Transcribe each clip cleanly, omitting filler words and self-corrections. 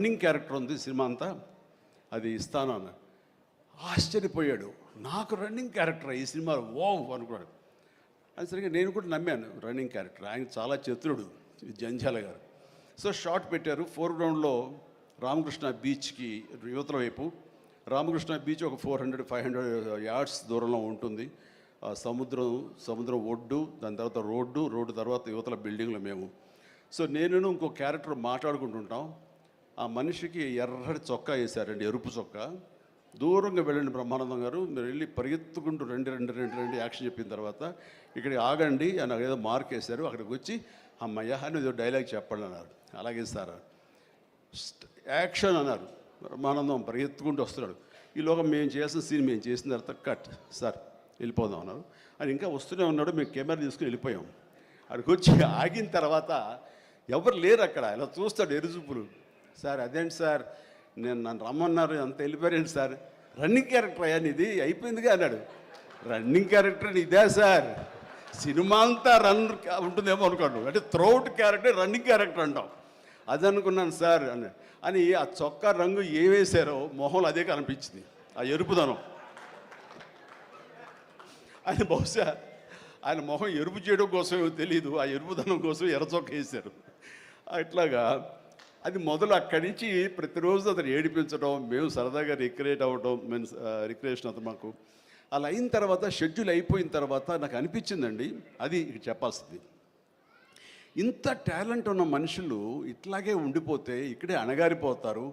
Running character ఉంది cinema అంతా, అది ఇస్తాను అన్న. ఆశ్చర్యపోయాడు, నాకు రన్నింగ్ క్యారెక్టర్ ఈ సినిమాలో వావ్ అనుకున్నాడు. అది సరిగ్గా నేను కూడా నమ్మాను రన్నింగ్ క్యారెక్టర్. ఆయన చాలా చతురుడు జంధ్యాల గారు. సో షార్ట్ పెట్టారు. ఫోర్గ్రౌండ్లో రామకృష్ణ బీచ్కి యువతల వైపు, రామకృష్ణ బీచ్ ఒక 400-500 యార్డ్స్ దూరంలో ఉంటుంది. సముద్రం ఒడ్డు, దాని తర్వాత రోడ్డు తర్వాత యువతల బిల్డింగ్లో మేము. సో నేను ఇంకో క్యారెక్టర్ మాట్లాడుకుంటుంటాం. ఆ మనిషికి ఎర్రటి చొక్కా వేశారండి, ఎరుపు చొక్కా. దూరంగా వెళ్ళండి బ్రహ్మానందం గారు, మీరు వెళ్ళి పరిగెత్తుకుంటూ రెండు యాక్షన్ చెప్పిన తర్వాత ఇక్కడికి ఆగండి అని ఏదో మార్క్ వేశారు. అక్కడికి వచ్చి అమ్మయ్య అని ఏదో డైలాగ్ చెప్పండి అన్నారు. అలాగే సార్ యాక్షన్ అన్నారు. బ్రహ్మానందం పరిగెత్తుకుంటూ వస్తున్నాడు. ఈలోగా మేము చేసిన సీన్ మేము చేసిన తర్వాత కట్ సార్ వెళ్ళిపోదాం అన్నారు. అని ఇంకా వస్తూనే ఉన్నాడు. మేము కెమెరా తీసుకుని వెళ్ళిపోయాం. అక్కడికి వచ్చి ఆగిన తర్వాత ఎవరు లేరు అక్కడ. ఇలా చూస్తాడు ఎరుజుపులు. సార్ అదేంటి సార్, నన్ను రమ్మన్నారు, అంత వెళ్ళిపోయారండి సార్. రన్నింగ్ క్యారెక్టర్ అయ్యా ఇది అయిపోయిందిగా అన్నాడు. రన్నింగ్ క్యారెక్టర్ ఇదే సార్, సినిమా అంతా రన్ ఉంటుందేమో అనుకోండి, అంటే త్రౌట్ క్యారెక్టర్ రన్నింగ్ క్యారెక్టర్ అంటాం. అది అనుకున్నాను సార్ అని ఆ చొక్కా రంగు ఏ వేశారో మొహంలో అదే కనిపించింది, ఆ ఎరుపుదనం. ఆయన బహుశా ఆయన మొహం ఎరుపు చేయడం కోసమేమో తెలియదు, ఆ ఎరుపుదనం కోసం ఎర్ర చొక్కా వేశారు. ఇట్లాగా అది మొదలు. అక్కడి నుంచి ప్రతిరోజు అతను ఏడిపించడం, మేము సరదాగా రిక్రియేట్ అవ్వడం, రిక్రియేషన్ అతను మాకు. అలా అయిన తర్వాత షెడ్యూల్ అయిపోయిన తర్వాత నాకు అనిపించిందండి, అది చెప్పాల్సింది, ఇంత టాలెంట్ ఉన్న మనుషులు ఇట్లాగే ఉండిపోతే ఇక్కడే అణగారిపోతారు,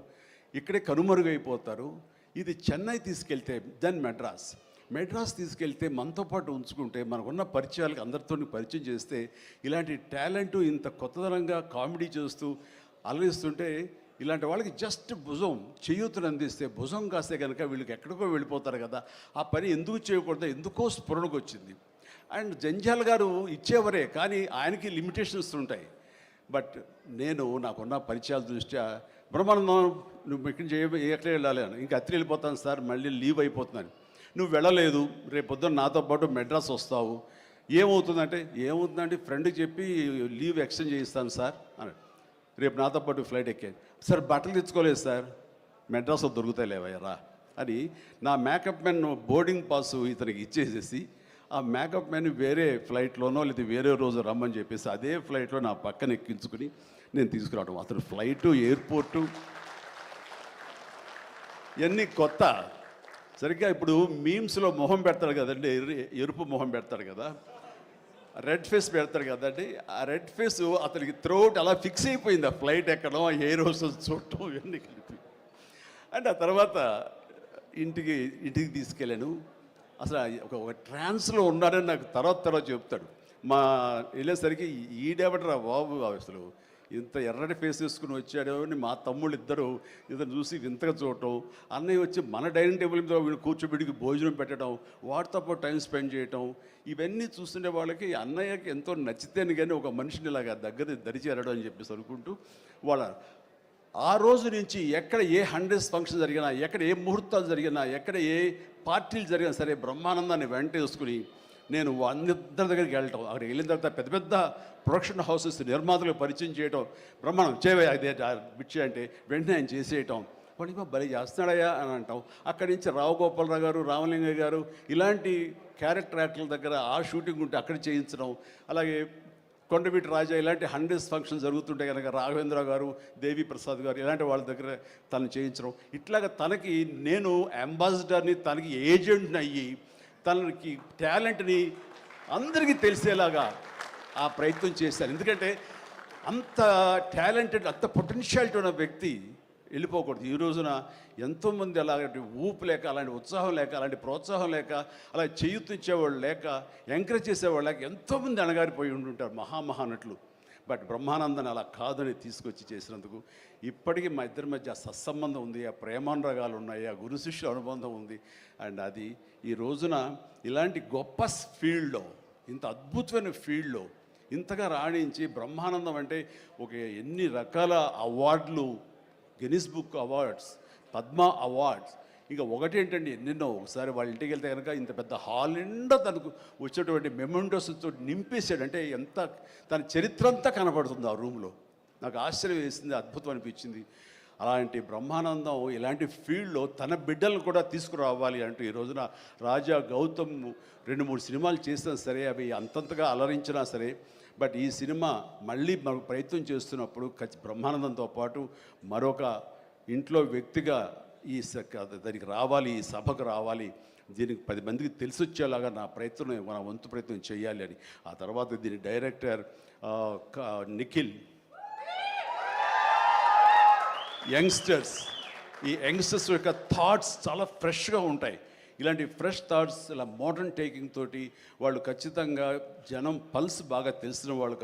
ఇక్కడే కనుమరుగైపోతారు. ఇది చెన్నై తీసుకెళ్తే, దెన్ మెడ్రాస్ తీసుకెళ్తే మనతో పాటు ఉంచుకుంటే, మనకున్న పరిచయాలకు అందరితో పరిచయం చేస్తే, ఇలాంటి టాలెంటు ఇంత కొత్తదనంగా కామెడీ చేస్తూ అలరిస్తుంటే, ఇలాంటి వాళ్ళకి జస్ట్ భుజం చేయూతను అందిస్తే, భుజం కాస్తే కనుక వీళ్ళకి ఎక్కడికో వెళ్ళిపోతారు కదా. ఆ పని ఎందుకు చేయకూడదు, ఎందుకో స్ఫురణకు వచ్చింది. అండ్ జంధ్యాల గారు ఇచ్చేవరే, కానీ ఆయనకి లిమిటేషన్స్ ఉంటాయి. బట్ నాకున్న పరిచయాల దృష్ట్యా, బ్రహ్మానందం నువ్వు ఎక్కడ వెళ్ళాలి అని, ఇంకా అత్రి వెళ్ళిపోతాను సార్, మళ్ళీ లీవ్ అయిపోతున్నాను. నువ్వు వెళ్ళలేదు, రేపు పొద్దున్న నాతో పాటు మెడ్రాస్ వస్తావు, ఏమవుతుందంటే ఫ్రెండ్కి చెప్పి లీవ్ ఎక్స్టెండ్ చేయిస్తాను సార్ అని. రేపు నాతో పాటు ఫ్లైట్ ఎక్కాను సార్, బట్టలు తెచ్చుకోలేదు సార్, మెడ్రాస్లో దొరుకుతాయి లేవయ్యరా అని నా మేకప్ మ్యాన్ బోర్డింగ్ పాసు ఇతనికి ఇచ్చేసేసి, ఆ మేకప్ మ్యాన్ వేరే ఫ్లైట్లోనో లేదా వేరే రోజు రమ్మని చెప్పేసి అదే ఫ్లైట్లో నా పక్కన ఎక్కించుకుని నేను తీసుకురావడం. అతను ఫ్లైటు, ఎయిర్పోర్టు ఇవన్నీ కొత్త. సరిగ్గా ఇప్పుడు మీమ్స్లో మొహం పెడతాడు కదండి, ఎరుపు మొహం పెడతాడు కదా, రెడ్ ఫేస్ పెడతాడు కదండి. ఆ రెడ్ ఫేస్ అతనికి త్రోట్ అలా ఫిక్స్ అయిపోయింది. ఆ ఫ్లైట్ ఎక్కడం, ఆ ఎయిర్ హోస్టెస్ చూడటం ఇవన్నీ కలిపి. అండ్ ఆ తర్వాత ఇంటికి తీసుకెళ్ళాను. అసలు ఒక ట్రాన్స్లో ఉన్నాడని నాకు తర్వాత చెప్తాడు. మా వెళ్ళేసరికి ఈడెవడరా బాబు, అసలు ఇంత ఎర్రటి ఫేస్ వేసుకుని వచ్చాడో అని మా తమ్ముళ్ళు ఇద్దరు ఇతను చూసి వింతగా చూడటం. అన్నయ్య వచ్చి మన డైనింగ్ టేబుల్ మీద వీళ్ళు కూర్చోబెడికి భోజనం పెట్టడం, వాటితో పాటు టైం స్పెండ్ చేయటం, ఇవన్నీ చూస్తుండే వాళ్ళకి అన్నయ్యకి ఎంతో నచ్చితేనే కానీ ఒక మనిషిని ఇలాగా దగ్గర దరిచేరడం అని చెప్పేసి అనుకుంటూ వాళ్ళ ఆ రోజు నుంచి ఎక్కడ ఏ 100 ఫంక్షన్ జరిగినా, ఎక్కడ ఏ ముహూర్తాలు జరిగినా, ఎక్కడ ఏ పార్టీలు జరిగినా సరే బ్రహ్మానందాన్ని వెంట వేసుకుని నేను అందరి దగ్గరికి వెళ్ళటం. అక్కడికి వెళ్ళిన తర్వాత పెద్ద పెద్ద ప్రొడక్షన్ హౌసెస్ నిర్మాతలకు పరిచయం చేయటం, బ్రహ్మాండం చేయవే అదే బిచ్చే అంటే వెంటనే ఆయన చేసేయటం. వాడికి భలే చేస్తున్నాడయ్యా అని అంటాం. అక్కడి నుంచి రావు గోపాలరావు గారు, రామలింగయ్య గారు ఇలాంటి క్యారెక్టర్ యాక్టర్ల దగ్గర ఆ షూటింగ్ ఉంటే అక్కడ చేయించడం. అలాగే కొండవీటి రాజా ఇలాంటి 100 ఫంక్షన్ జరుగుతుంటే కనుక రాఘవేంద్ర గారు, దేవి ప్రసాద్ గారు ఇలాంటి వాళ్ళ దగ్గర తను చేయించడం. ఇట్లాగా తనకి నేను అంబాసిడర్ని, తనకి ఏజెంట్ని అయ్యి తనకి టాలెంట్ని అందరికీ తెలిసేలాగా ఆ ప్రయత్నం చేశాను. ఎందుకంటే అంత టాలెంటెడ్, అంత పొటెన్షియాలిటీ ఉన్న వ్యక్తి వెళ్ళిపోకూడదు. ఈ రోజున ఎంతోమంది అలాంటి ఊపు లేక, అలాంటి ఉత్సాహం లేక, అలాంటి ప్రోత్సాహం లేక, అలా చేయూతిచ్చేవాళ్ళు లేక, ఎంకరేజ్ చేసేవాళ్ళు లేక ఎంతోమంది అణగారిపోయి ఉంటుంటారు మహానటులు. బట్ బ్రహ్మానందాన్ని అలా కాదని తీసుకొచ్చి చేసినందుకు ఇప్పటికీ మా ఇద్దరి మధ్య సత్సంబంధం ఉంది, ఆ ప్రేమానురాగాలు ఉన్నాయి, ఆ గురు శిష్యుల అనుబంధం ఉంది. అండ్ అది ఈ రోజున ఇలాంటి గొప్ప ఫీల్డ్లో, ఇంత అద్భుతమైన ఫీల్డ్లో ఇంతగా రాణించి బ్రహ్మానందం అంటే ఒక ఎన్ని రకాల అవార్డులు, Guinness book awards, Padma awards, ఇంకా ఒకటేంటండి ఎన్నెన్నో. ఒకసారి వాళ్ళ ఇంటికి వెళ్తే కనుక ఇంత పెద్ద హాల్ నిండా తనకు వచ్చేటువంటి మెమెంటోస్తో నింపేశాడు. అంటే ఎంత తన చరిత్ర అంతా కనబడుతుంది ఆ రూమ్లో. నాకు ఆశ్చర్యం వేసింది, అద్భుతం అనిపించింది. అలాంటి బ్రహ్మానందం ఇలాంటి ఫీల్డ్లో తన బిడ్డలను కూడా తీసుకురావాలి అంటూ ఈ రోజున రాజా గౌతమ్ 2-3 సినిమాలు చేసినా సరే అవి అంతంతగా అలరించినా సరే, బట్ ఈ సినిమా మళ్ళీ మనకు ప్రయత్నం చేస్తున్నప్పుడు బ్రహ్మానందంతో పాటు మరొక ఇంట్లో వ్యక్తిగా దానికి రావాలి, ఈ సభకు రావాలి, దీనికి 10 మందికి తెలిసొచ్చేలాగా నా ప్రయత్నం, మన వంతు ప్రయత్నం చేయాలి అని. ఆ తర్వాత దీని డైరెక్టర్ నిఖిల్, యంగ్స్టర్స్, ఈ యంగ్స్టర్స్ యొక్క థాట్స్ చాలా ఫ్రెష్గా ఉంటాయి. ఇలాంటి ఫ్రెష్ థాట్స్, ఇలా మోడర్న్ టేకింగ్ తోటి వాళ్ళు ఖచ్చితంగా జనం పల్స్ బాగా తెలిసిన వాళ్ళు